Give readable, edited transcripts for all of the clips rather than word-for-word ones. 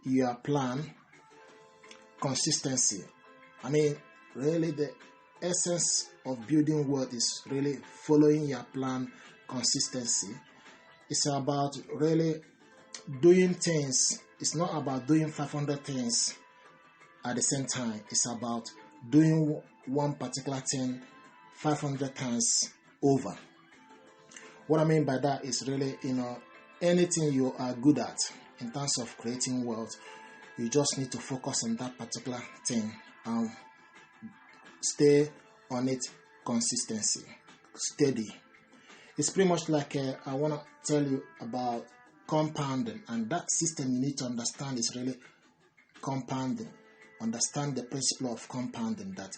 your plan consistency. I mean, really the essence of building wealth is really following your plan consistency. It's about really doing things. It's not about doing 500 things at the same time. It's about doing one particular thing 500 times over. What I mean by that is really, anything you are good at in terms of creating wealth, you just need to focus on that particular thing and stay on it consistency, steady. It's pretty much like I want to tell you about compounding, and that system you need to understand is really compounding. Understand the principle of compounding, that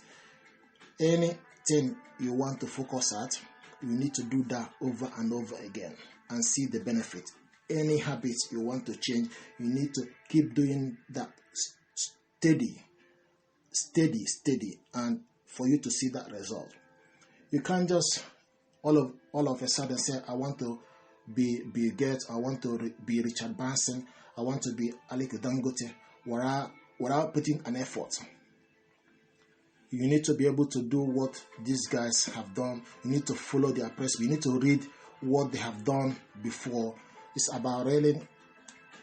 anything you want to focus at, you need to do that over and over again and see the benefit. Any habits you want to change, you need to keep doing that steady, and for you to see that result. You can't just all of a sudden say, I want to be Bill Gates, I want to be Richard Branson, I want to be Aliko Dangote, without putting an effort. You need to be able to do what these guys have done. You need to follow their principle. You need to read what they have done before. It's about really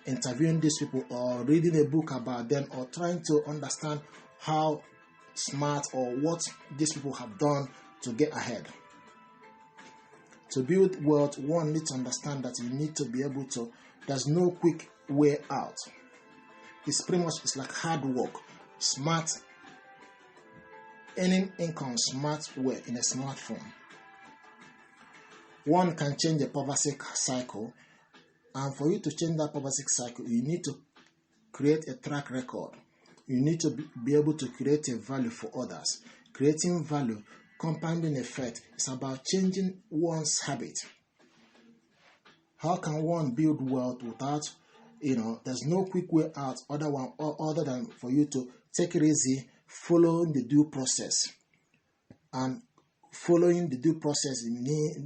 interviewing these people or reading a book about them or trying to understand how smart or what these people have done to get ahead. To build wealth, one needs to understand that you need to be able to, there's no quick way out. It's like hard work, smart, earning income smart way in a smartphone. One can change the poverty cycle, and for you to change that poverty cycle, you need to create a track record. You need to be able to create a value for others. Creating value, compounding effect, is about changing one's habit. How can one build wealth without, there's no quick way out other than for you to take it easy, following the due process. And following the due process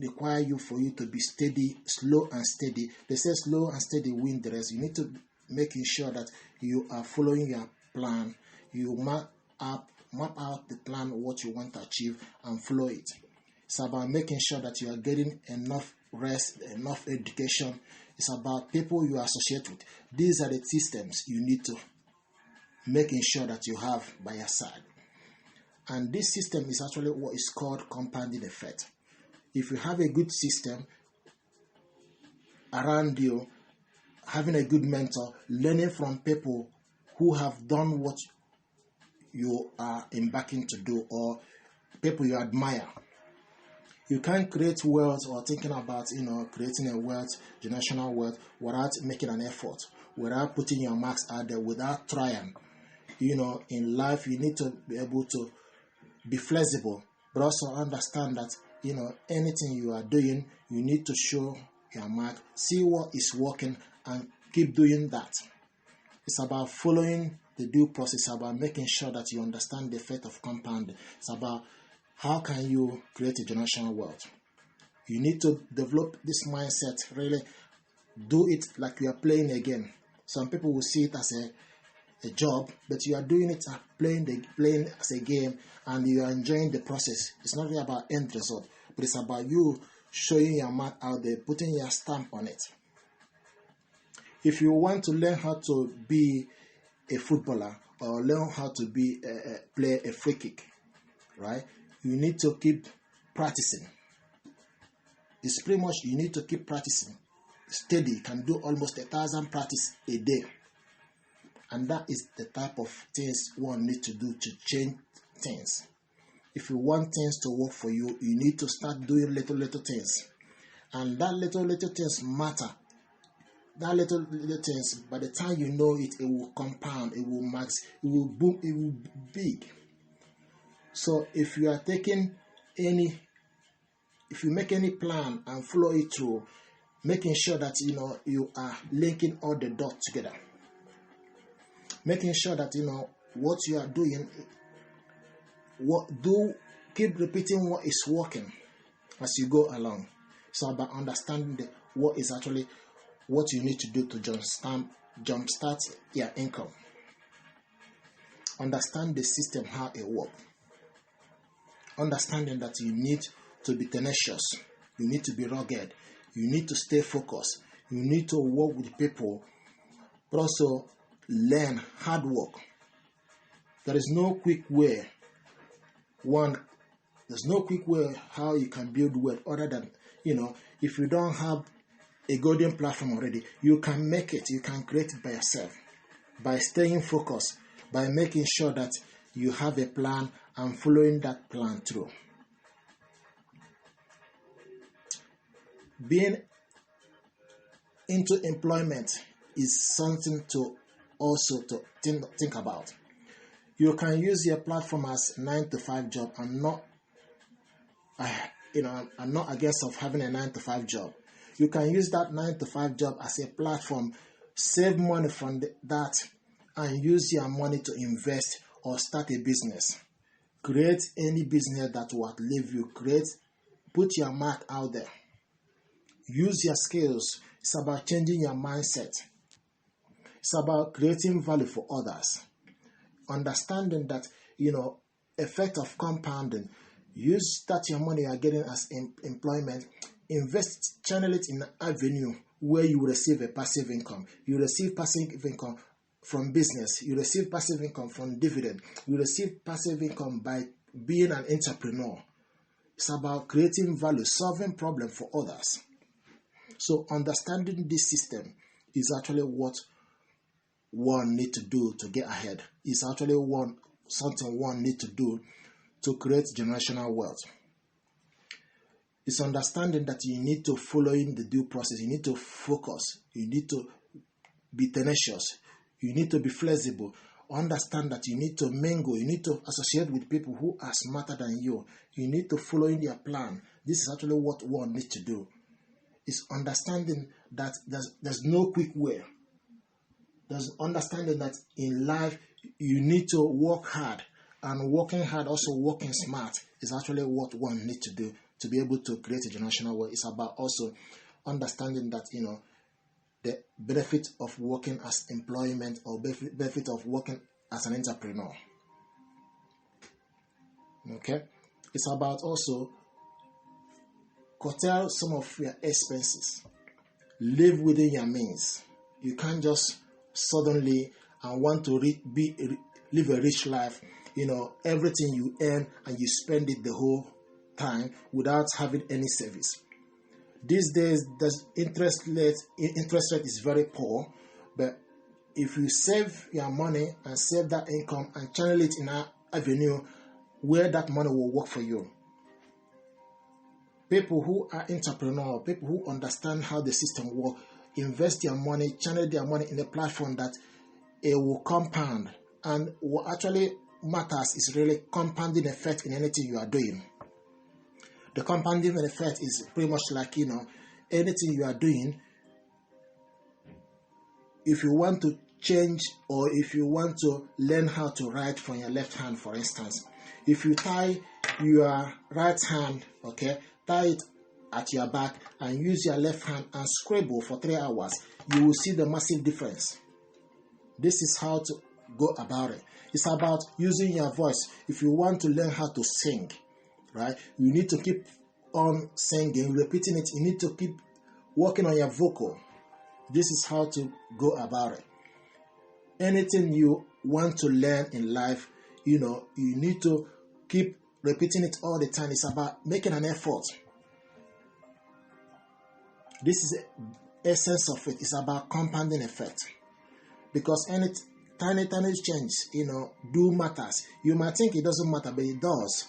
require you for you to be steady, slow and steady. They say slow and steady win the rest. You need to make sure that you are following your plan. You map out the plan, what you want to achieve, and follow it. It's about making sure that you are getting enough rest, enough education. It's about people you associate with. These are the systems you need to making sure that you have by your side. And this system is actually what is called compounding effect. If you have a good system around you, having a good mentor, learning from people who have done what you are embarking to do, or people you admire, you can't create wealth or thinking about creating a wealth, generational wealth, without making an effort, without putting your marks out there, without trying. In life, you need to be able to be flexible, but also understand that, anything you are doing, you need to show your mark, see what is working, and keep doing that. It's about following the due process, about making sure that you understand the effect of compounding. It's about how can you create a generational wealth. You need to develop this mindset, really do it like you are playing a game. Some people will see it as a job, but you are doing it playing as a game, and you are enjoying the process. It's not really about end result, but it's about you showing your mark out there, putting your stamp on it. If you want to learn how to be a footballer or learn how to play a free kick, right? You need to keep practicing. It's pretty much you need to keep practicing. Steady, you can do almost 1,000 practice a day. And that is the type of things one needs to do to change things. If you want things to work for you, you need to start doing little things. And that little things matter. That little things, by the time you know it, it will compound, it will max, it will boom, it will be big. So if you are if you make any plan and follow it through, making sure that you are linking all the dots together. Making sure that what you are doing, keep repeating what is working as you go along. So about understanding what is actually what you need to do to jumpstart jumpstart your income. Understand the system, how it works. Understanding that you need to be tenacious, you need to be rugged, you need to stay focused, you need to work with people, but also learn hard work. There is no quick way. There's no quick way how you can build wealth other than, if you don't have a golden platform already, you can make it, you can create it by yourself, by staying focused, by making sure that you have a plan and following that plan through. Being into employment is something to also to think about. You can use your platform as 9-to-5 job. I'm not against of having a 9-to-5 job. You can use that 9-to-5 job as a platform, save money from that, and use your money to invest or start a business. Create any business that will outlive you. Put your mark out there. Use your skills. It's about changing your mindset. It's about creating value for others. Understanding that, effect of compounding. Use that your money you are getting as employment. Invest, channel it in an avenue where you will receive a passive income. You receive passive income from business. You receive passive income from dividend. You receive passive income by being an entrepreneur. It's about creating value, solving problems for others. So understanding this system is actually what one need to do to get ahead. It's actually something one need to do to create generational wealth. It's understanding that you need to follow in the due process. You need to focus. You need to be tenacious. You need to be flexible. Understand that you need to mingle. You need to associate with people who are smarter than you. You need to follow in their plan. This is actually what one needs to do. It's understanding that there's no quick way. There's understanding that in life you need to work hard, and working hard, also working smart, is actually what one needs to do to be able to create a generational wealth. It's about also understanding that the benefit of working as employment or benefit of working as an entrepreneur. Okay, it's about also curtail some of your expenses. Live within your means. You can't just suddenly and want to live a rich life. Everything you earn and you spend it the whole time without having any service. These days, the interest rate is very poor, but if you save your money and save that income and channel it in an avenue where that money will work for you. People who are entrepreneurs, people who understand how the system works, invest their money, channel their money in a platform that it will compound. And what actually matters is really compounding effect in anything you are doing. The compounding effect is pretty much like, anything you are doing. If you want to change, or if you want to learn how to write from your left hand, for instance, if you tie your right hand, tie it at your back and use your left hand and scribble for 3 hours, you will see the massive difference. This is how to go about it. It's about using your voice. If you want to learn how to sing, right, you need to keep on singing, repeating it. You need to keep working on your vocal. This is how to go about it. Anything you want to learn in life, you need to keep repeating it all the time. It's about making an effort. This is the essence of it. It's about compounding effect. Because any tiny change, do matters. You might think it doesn't matter, but it does.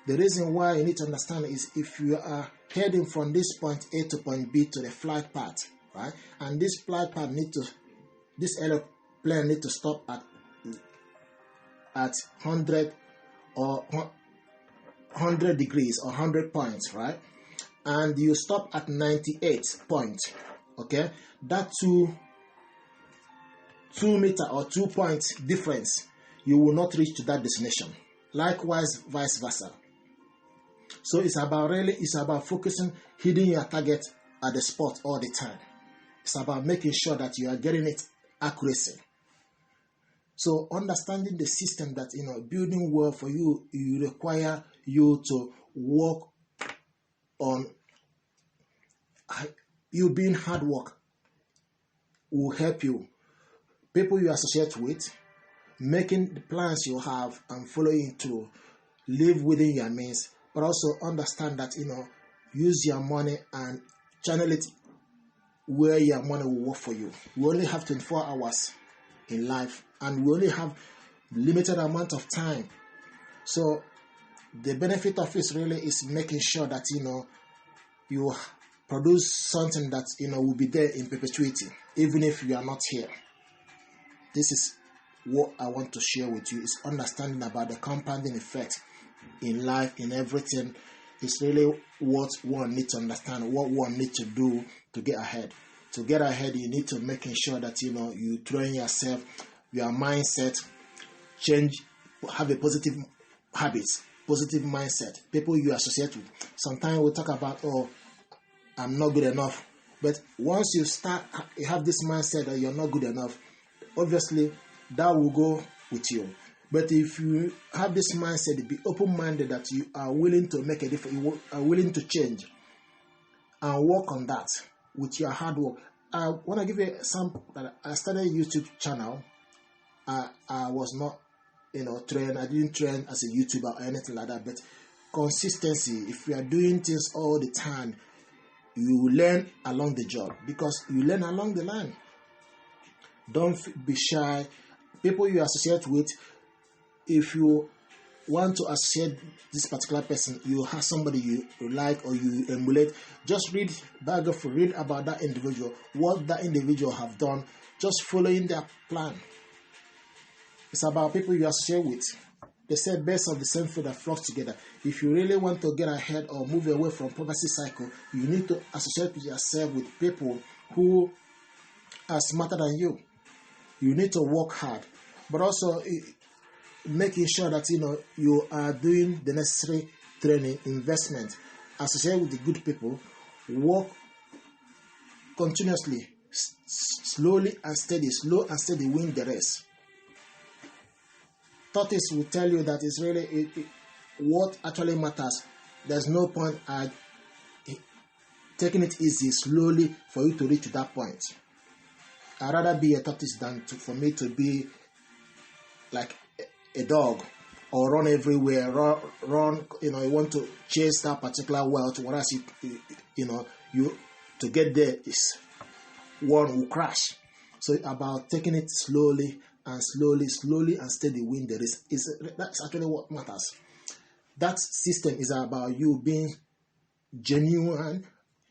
The reason why you need to understand is if you are heading from this point A to point B to the flight path, right? And this flight path this airplane need to stop at 100 or 100 degrees or 100 points, right? And you stop at 98 points, okay? That 2 meter or 2 points difference, you will not reach to that destination. Likewise, vice versa. So it's about focusing, hitting your target at the spot all the time. It's about making sure that you are getting it accuracy. So understanding the system that, building wealth for you, you require you to work on you being hard work will help you. People you associate with, making the plans you have and following through, live within your means, but also understand that, use your money and channel it where your money will work for you. We only have 24 hours in life and we only have limited amount of time. So the benefit of it really is making sure that, you produce something that, will be there in perpetuity, even if you are not here. This is what I want to share with you, is understanding about the compounding effect in life, in everything. It's really what one needs to understand, what one needs to do to get ahead. To get ahead, you need to making sure that, you train yourself, your mindset, change, have a positive habits, positive mindset. People you associate with. Sometimes we talk about, I'm not good enough. But once you have this mindset that you're not good enough, obviously that will go with you. But if you have this mindset, be open-minded that you are willing to make a difference, you are willing to change and work on that with your hard work. I want to give you some. I started a YouTube channel. I was not, trained. I didn't train as a YouTuber or anything like that. But consistency. If you are doing things all the time, you will learn along the job, because you learn along the line. Don't be shy. People you associate with, if you want to associate this particular person, you have somebody you like or you emulate, just read biography, read about that individual, what that individual have done, just following their plan. It's about people you associate with. They say birds of the same feather flock together. If you really want to get ahead or move away from poverty cycle, you need to associate yourself with people who are smarter than you. You need to work hard, but also making sure that, you are doing the necessary training, investment, associate with the good people, work continuously, slowly and steady, slow and steady, win the race. Tortoise will tell you that it's really what actually matters. There's no point at taking it easy, slowly, for you to reach to that point. I'd rather be a tortoise than for me to be like a dog or run everywhere, run, you want to chase that particular wealth, whereas you to get there is one will crash. So about taking it slowly and steady, win the race. That's actually what matters. That system is about you being genuine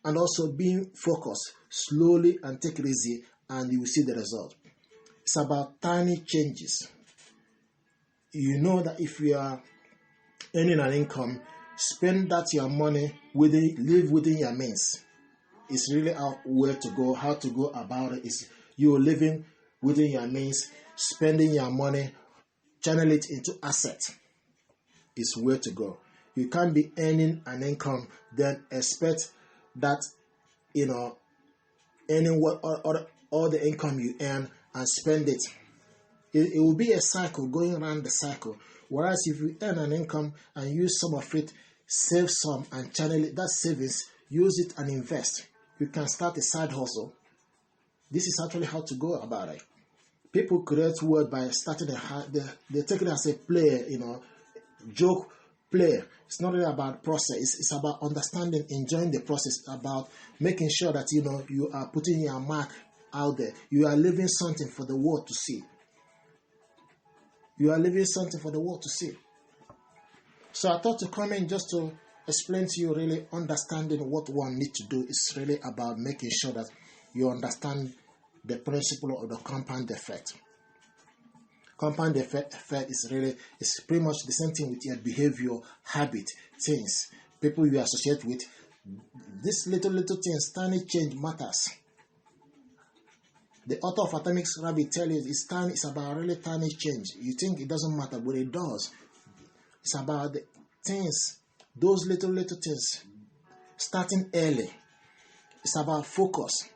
and also being focused, slowly, and take it easy, and you will see the result. It's about tiny changes. You know that if you are earning an income, spend that your money live within your means. It's really where to go, how to go about it. Is you living within your means, spending your money, channel it into assets. Is where to go. You can't be earning an income then expect that earning what all the income you earn and spend it. It will be a cycle, going around the cycle. Whereas if you earn an income and use some of it, save some and channel it, that savings, use it and invest. You can start a side hustle. This is actually how to go about it. People create wealth by starting they take it as a play, joke play. It's not really about process. It's about understanding, enjoying the process, about making sure that you are putting your mark out there. You are leaving something for the world to see. You are leaving something for the world to see. So I thought to come in just to explain to you, really understanding what one needs to do is really about making sure that you understand the principle of the compound effect. Compound effect is pretty much the same thing with your behavior, habit, things, people you associate with. These little things, tiny change matters. The author of Atomic Habits tells you it's about really tiny change. You think it doesn't matter, but it does. It's about the things, those little things, starting early. It's about focus.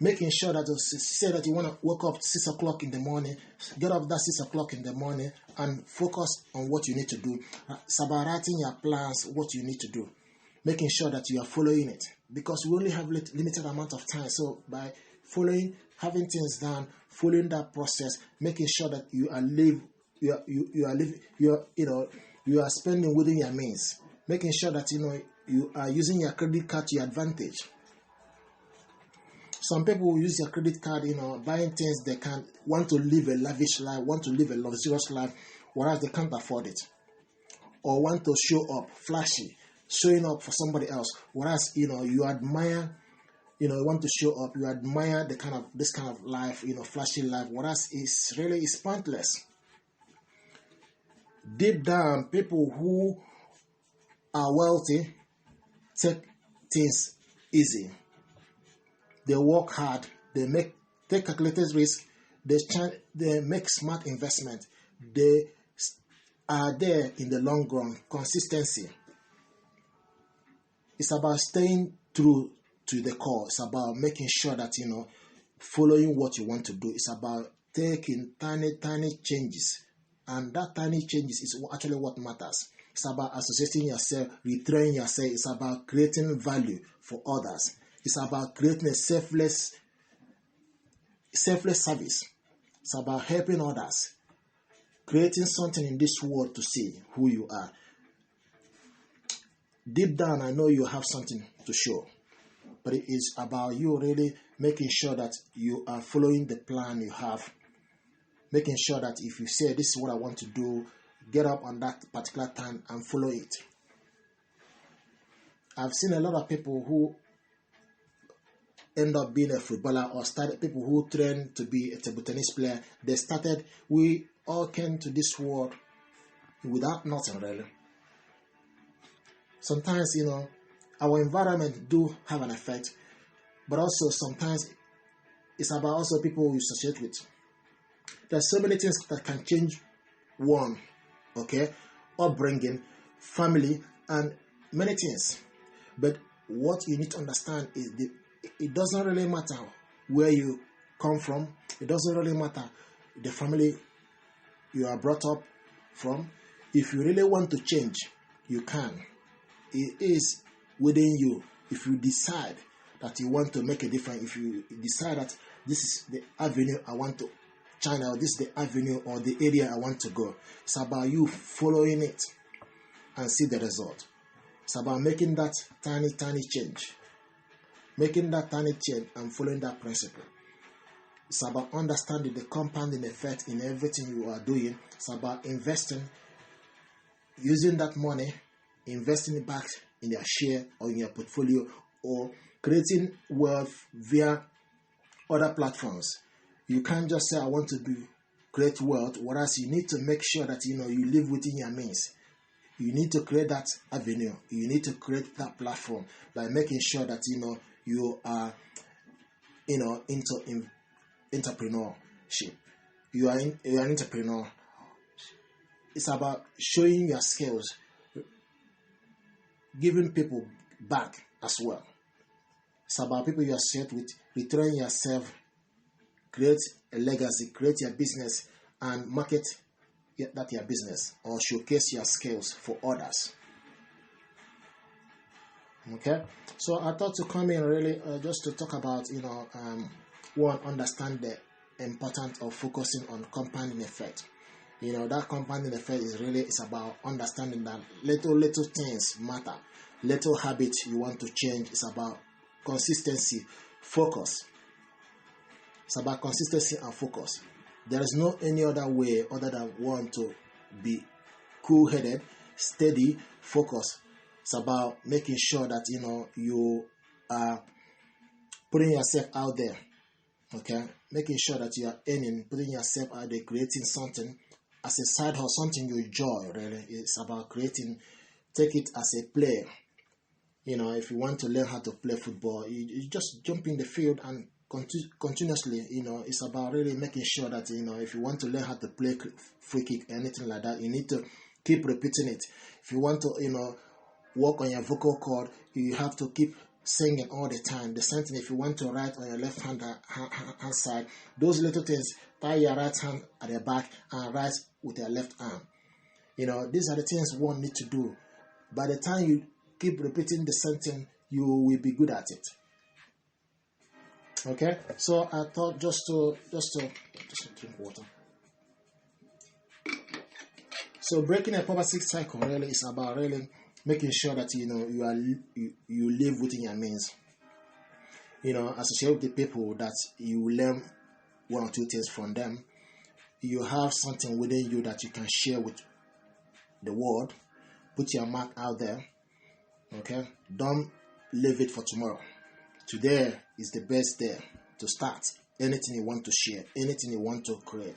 making sure that you say that you want to wake up 6 o'clock in the morning, get up that 6 o'clock in the morning and focus on what you need to do. It's about writing your plans, what you need to do, making sure that you are following it, because we only have limited amount of time. So by following, having things done, following that process, making sure that you are spending within your means, making sure that you are using your credit card to your advantage. Some people will use their credit card, buying things they can want to live a lavish life, want to live a luxurious life, whereas they can't afford it, or want to show up flashy, showing up for somebody else, whereas you admire, you want to show up, you admire this kind of life, flashy life, whereas it's pointless. Deep down, people who are wealthy take things easy. They work hard, they take calculated risk, they make smart investment, they are there in the long run. Consistency. It's about staying true to the core. It's about making sure that following what you want to do. It's about taking tiny changes, and that tiny changes is actually what matters. It's about associating yourself, retraining yourself. It's about creating value for others. It's about creating a selfless service. It's about helping others, creating something in this world to see who you are. Deep down, I know you have something to show, but it is about you really making sure that you are following the plan you have, making sure that if you say this is what I want to do, get up on that particular time and follow it. I've seen a lot of people who end up being a footballer, or started people who train to be a table tennis player. We all came to this world without nothing really. Sometimes, our environment do have an effect, but also sometimes it's about also people we associate with. There's so many things that can change one, upbringing, family, and many things. But what you need to understand is it doesn't really matter where you come from. It doesn't really matter the family you are brought up from. If you really want to change, you can. It is within you. If you decide that you want to make a difference, if you decide that this is the avenue I want to channel, or this is the avenue or the area I want to go, it's about you following it and see the result. It's about making that tiny change. Making that tiny change and following that principle. It's about understanding the compounding effect in everything you are doing. It's about investing, using that money, investing it back in your share or in your portfolio, or creating wealth via other platforms. You can't just say I want to create wealth, whereas you need to make sure that you live within your means. You need to create that avenue. You need to create that platform by making sure that you are into entrepreneurship. You are an entrepreneur. It's about showing your skills, giving people back as well. It's about people you associate with, returning yourself, create a legacy, create your business, and market that your business, or showcase your skills for others. Okay, so I thought to come in really just to talk about understand the importance of focusing on compounding effect. That compounding effect is about understanding that little things matter. Little habits you want to change. It's about consistency, focus. It's about consistency and focus. There is no any other way other than want to be cool-headed, steady, focused. It's about making sure that you are putting yourself out there. Okay, making sure that you are earning, putting yourself out there, creating something as a side hustle, something you enjoy. Really, it's about creating. Take it as a play. If you want to learn how to play football, you just jump in the field and continuously. It's about really making sure that if you want to learn how to play free kick, anything like that, you need to keep repeating it. If you want to work on your vocal cord, you have to keep singing all the time. The same thing if you want to write on your left hand side, those little things, tie your right hand at the back and write with your left arm. These are the things one need to do. By the time you keep repeating the same thing, you will be good at it. Okay, so I thought just to drink water. So breaking a poverty cycle really is about really making sure that you live within your means. Associate with the people that you learn one or two things from them. You have something within you that you can share with the world. Put your mark out there. Okay, don't leave it for tomorrow. Today is the best day to start anything you want to share, anything you want to create.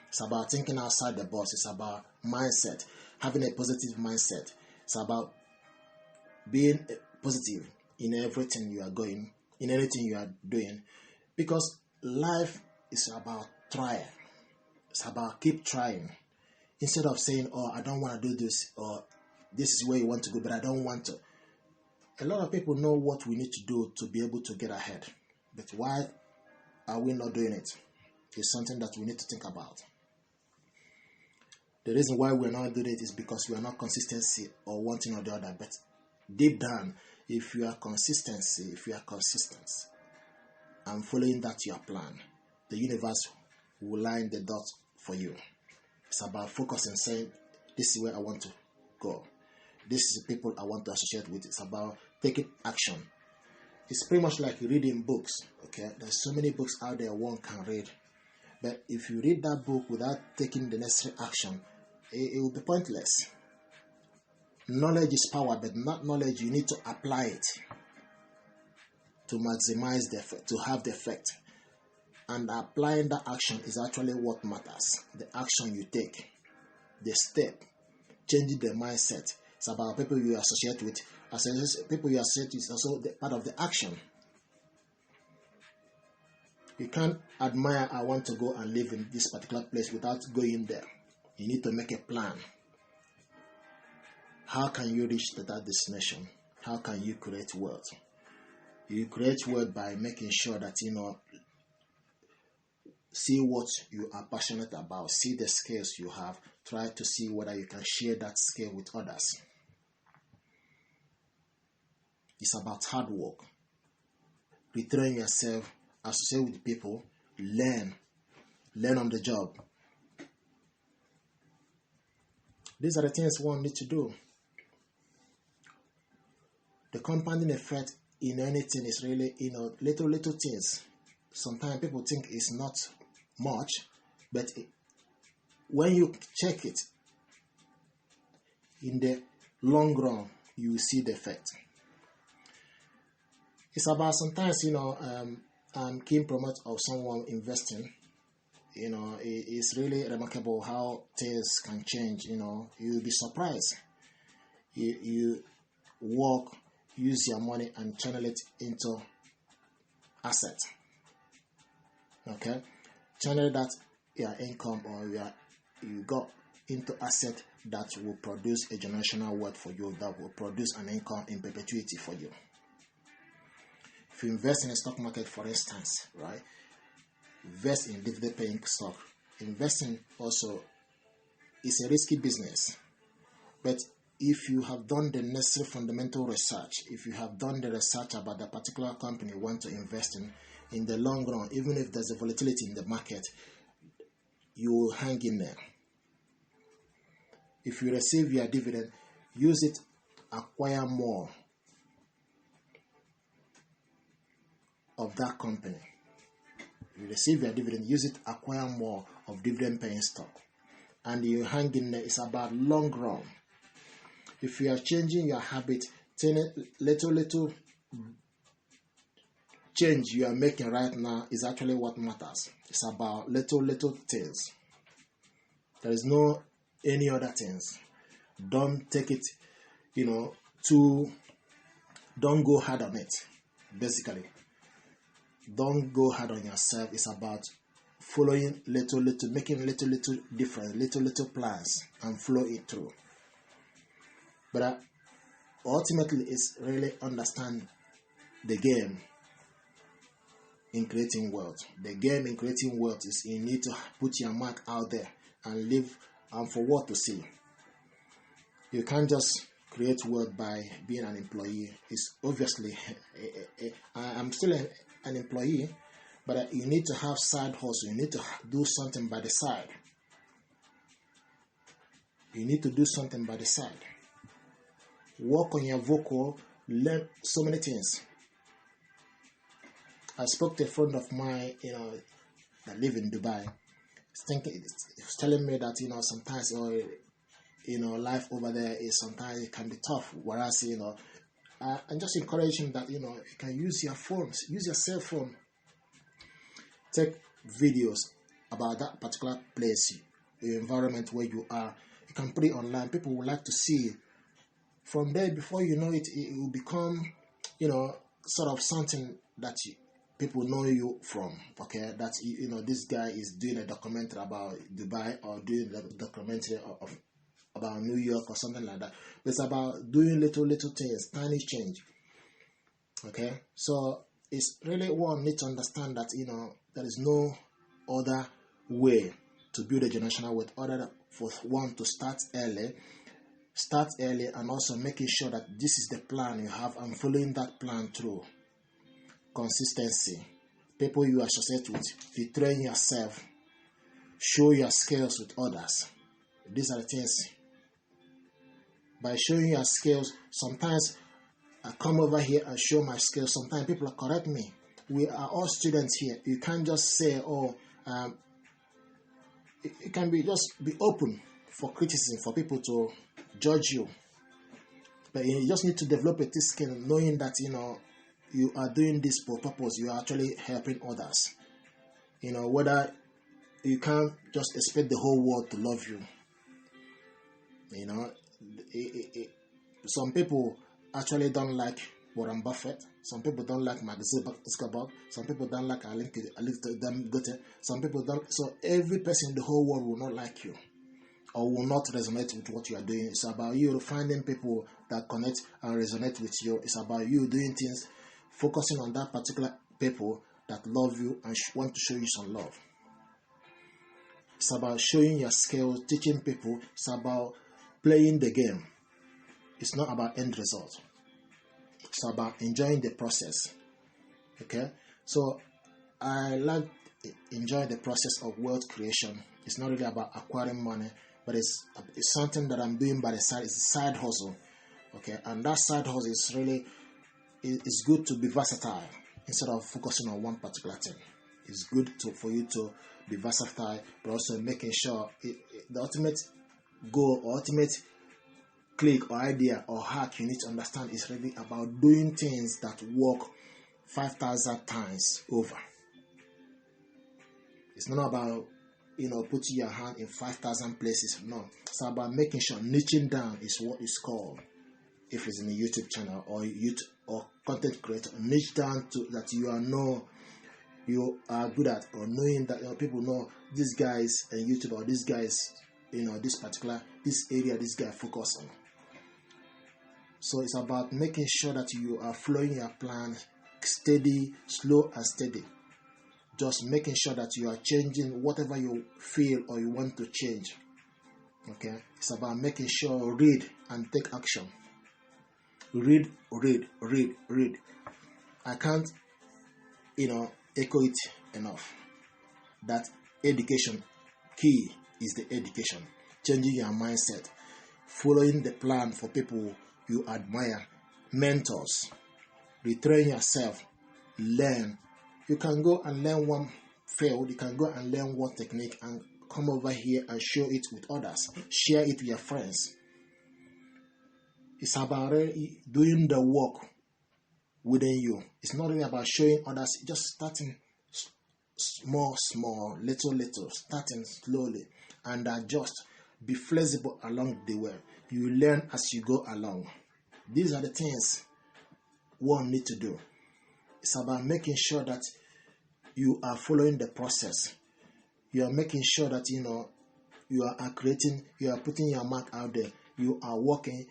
It's about thinking outside the box. It's about mindset, having a positive mindset. It's about being positive in everything you are going, in anything you are doing. Because life is about trying. It's about keep trying. Instead of saying, oh, I don't want to do this, or this is where you want to go, but I don't want to. A lot of people know what we need to do to be able to get ahead. But why are we not doing it? It's something that we need to think about. The reason why we're not doing it is because we are not consistency or one thing or the other. But deep down, if you are consistent and following that your plan, the universe will line the dots for you. It's about focusing, saying, this is where I want to go. This is the people I want to associate with. It's about taking action. It's pretty much like reading books. Okay, there's so many books out there one can read. But if you read that book without taking the necessary action, it will be pointless. Knowledge is power, but not knowledge. You need to apply it to maximize the effect, to have the effect. And applying that action is actually what matters. The action you take, the step, changing the mindset. It's about people you associate with. People you associate with is also part of the action. You can't admire, I want to go and live in this particular place without going there. You need to make a plan. How can you reach that destination? How can you create wealth? You create wealth by making sure that, see what you are passionate about. See the skills you have. Try to see whether you can share that skill with others. It's about hard work. Retrain yourself, associate with people, learn on the job. These are the things one needs to do. The compounding effect in anything is really, little things. Sometimes people think it's not much, but when you check it, in the long run, you see the effect. It's about sometimes, I'm keen promoter of someone investing. It's really remarkable how things can change. You'll be surprised. You work, use your money and channel it into asset. Okay, channel that your income or you got into asset that will produce a generational wealth for you, that will produce an income in perpetuity for you. If you invest in a stock market, for instance, right? Invest in dividend-paying stock. Investing also is a risky business, but if you have done the necessary fundamental research, if you have done the research about the particular company you want to invest in the long run, even if there's a volatility in the market, you will hang in there. If you receive your dividend, use it, acquire more of that company. You receive your dividend, use it, acquire more of dividend-paying stock. And you hang in there. It's about long run. If you are changing your habit, little change you are making right now is actually what matters. It's about little things. There is no any other things. Don't take it, don't go hard on it, basically. Don't go hard on yourself. It's about following little, making little difference, little plans and flow it through. But ultimately, it's really understand the game in creating wealth. The game in creating wealth is you need to put your mark out there and live and for what to see. You can't just create wealth by being an employee. It's obviously, I'm still an employee, but you need to have side hustle. You need to do something by the side. You need to do something by the side. Work on your vocal, learn so many things. I spoke to a friend of mine, that live in Dubai. He's telling me that, sometimes, life over there is sometimes it can be tough. Whereas, and just encourage him that, you can use your phones, use your cell phone. Take videos about that particular place, the environment where you are. You can put it online. People would like to see it. From there, before you know it, it will become, sort of something that people know you from. Okay, that this guy is doing a documentary about Dubai or doing a documentary about New York or something like that. But it's about doing little things, tiny change. Okay, so it's really one need to understand that there is no other way to build a generational wealth other than for one to start early and also making sure that this is the plan you have and following that plan through. Consistency. People you associate with, retrain yourself, show your skills with others. These are the things. By showing your skills, sometimes I come over here and show my skills. Sometimes people correct me. We are all students here. You can't just say, it can be just be open for criticism, for people to judge you. But you just need to develop a thick skin, knowing that you are doing this for purpose. You are actually helping others. Whether you can't just expect the whole world to love you. Some people actually don't like Warren Buffett. Some people don't like Mark Zuckerberg. Some people don't like Goethe. Some people don't. So every person in the whole world will not like you or will not resonate with what you are doing. It's about you finding people that connect and resonate with you. It's about you doing things, focusing on that particular people that love you and want to show you some love. It's about showing your skills, teaching people. It's about playing the game. It's not about end result. It's about enjoying the process. Okay? So I like enjoy the process of wealth creation. It's not really about acquiring money, but it's something that I'm doing by the side. It's a side hustle. Okay? And that side hustle is really, it's good to be versatile instead of focusing on one particular thing. It's good for you to be versatile, but also making sure the ultimate goal or ultimate click or idea or hack you need to understand is really about doing things that work 5,000 times over. It's not about putting your hand in 5,000 places. No, it's about making sure niching down is what is called. If it's in a YouTube channel or YouTube or content creator, niche down to that you are good at, or knowing that people know these guys and YouTube or these guys, this area this guy focus on. So it's about making sure that you are flowing your plan steady, slow and steady. Just making sure that you are changing whatever you feel or you want to change. Okay? It's about making sure read and take action. Read. I can't, echo it enough. That education, key is the education. Changing your mindset. Following the plan for people you admire. Mentors. Retrain yourself. Learn. You can go and learn one field. You can go and learn one technique and come over here and share it with others. Share it with your friends. It's about doing the work within you. It's not really about showing others. Just starting small, little, starting slowly and adjust. Be flexible along the way. You learn as you go along. These are the things one need to do. It's about making sure that you are following the process. You are making sure that you are creating, you are putting your mark out there. You are working,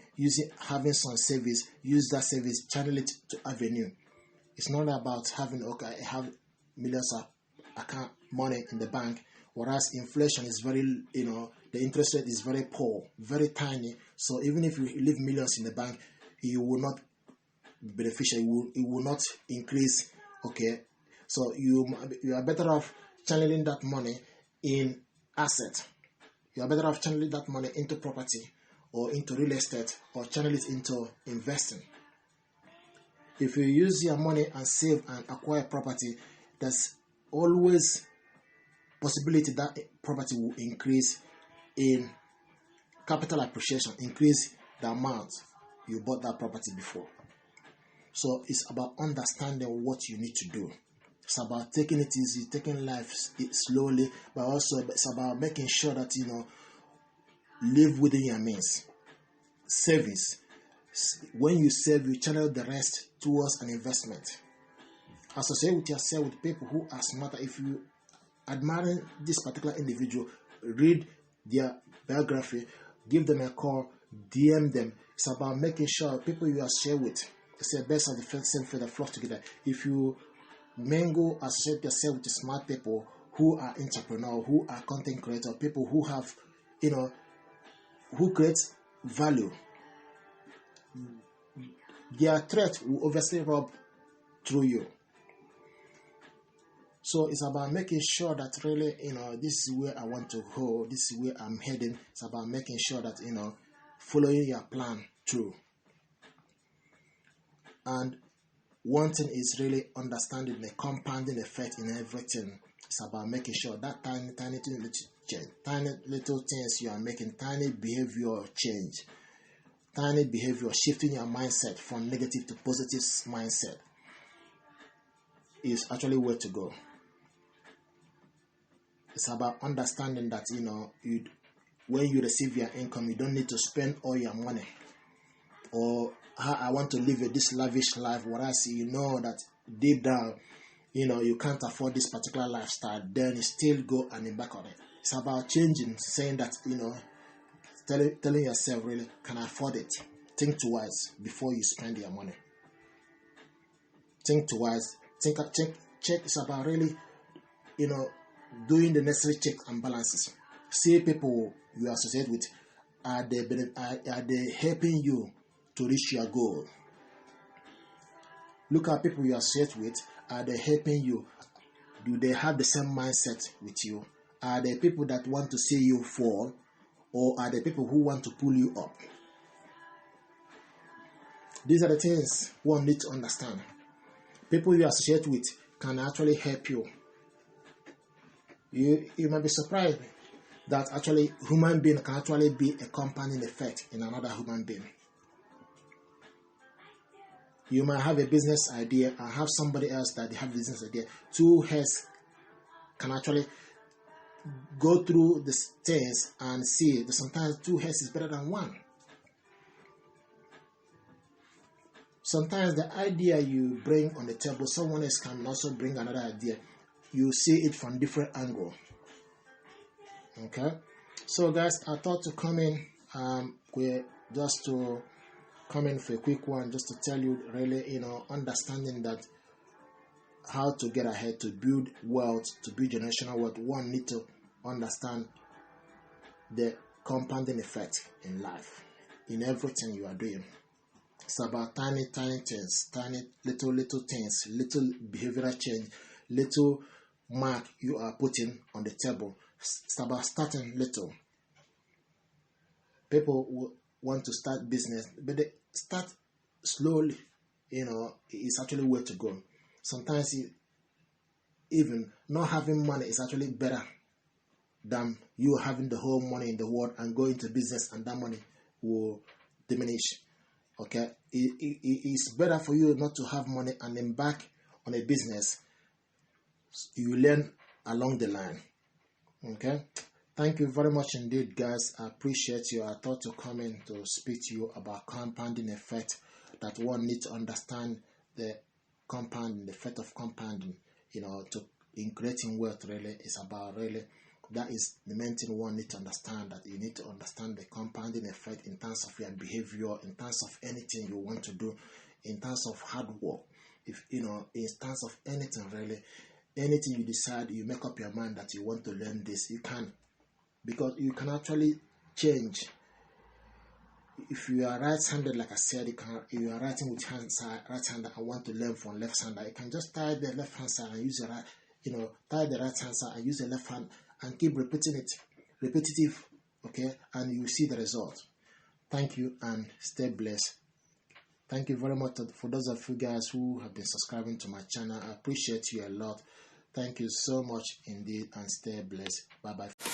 having some service, use that service, channel it to avenue. It's not about having, okay, I have millions of account money in the bank, whereas inflation is very, the interest rate is very poor, very tiny. So even if you leave millions in the bank, you will not be beneficial. It will not increase. Okay, so you are better off channeling that money in asset. You are better off channeling that money into property or into real estate, or channel it into investing. If you use your money and save and acquire property, there's always possibility that property will increase in capital appreciation, increase the amount you bought that property before. So it's about understanding what you need to do. It's about taking it easy, taking life slowly, but also it's about making sure that live within your means. Savings. When you save, you channel the rest towards an investment. Associate with yourself with people who are smarter. If you admire this particular individual, read their biography, give them a call, DM them. It's about making sure people you are with, it's the best of the same feather flock together. If you associate yourself with smart people who are entrepreneurs, who are content creators, people who have, who create value, their threat will obviously rub through you. So it's about making sure that really, this is where I want to go, this is where I'm heading. It's about making sure that, following your plan through. And one thing is really understanding the compounding effect in everything. It's about making sure that tiny little things you are making, tiny behavior change, tiny behavior, shifting your mindset from negative to positive mindset is actually where to go. It's about understanding that, when you receive your income, you don't need to spend all your money, or how I want to live this lavish life, whereas you know that deep down, you can't afford this particular lifestyle, then you still go and embark on it. It's about changing, saying that, telling yourself, really, can I afford it? Think twice before you spend your money. Think twice. Check. It's about really, doing the necessary checks and balances. See people you associate with, are they helping you to reach your goal? Look at people you associate with. Are they helping you? Do they have the same mindset with you? Are they people that want to see you fall, or are they people who want to pull you up? These are the things one needs to understand. People you associate with can actually help you. You might be surprised that actually human being can actually be a compounding effect in another human being. You might have a business idea and have somebody else that they have a business idea. Two heads can actually go through the things and see that sometimes two heads is better than one. Sometimes the idea you bring on the table, someone else can also bring another idea. You see it from different angle. Okay, so guys, I thought to come in just to come in for a quick one, just to tell you really, understanding that how to get ahead, to build wealth, to build generational wealth, one need to understand the compounding effect in life, in everything you are doing. It's about tiny things, tiny little things, little behavioral change, little mark you are putting on the table. It's about starting little. People want to start business, but they start slowly. It's actually where to go. Sometimes even not having money is actually better than you having the whole money in the world and go into business and that money will diminish. Okay, it's better for you not to have money and embark on a business. You learn along the line. Okay, thank you very much indeed, guys. I appreciate you. I thought to come in to speak to you about compounding effect, that one needs to understand the compounding, the effect of compounding. In creating wealth, really, is about really. That is the main thing one needs to understand, that you need to understand the compounding effect in terms of your behavior, in terms of anything you want to do, in terms of hard work. if in terms of anything really, anything you decide, you make up your mind that you want to learn this, you can, because you can actually change. If you are right-handed, like I said, you can. If you are writing with right hand and want to learn from left-hander, you can just tie the left hand side and use your right, tie the right hand side and use the left hand and keep repeating it, repetitive, okay, and you will see the result. Thank you and stay blessed. Thank you very much for those of you guys who have been subscribing to my channel. I appreciate you a lot. Thank you so much indeed and stay blessed. Bye bye.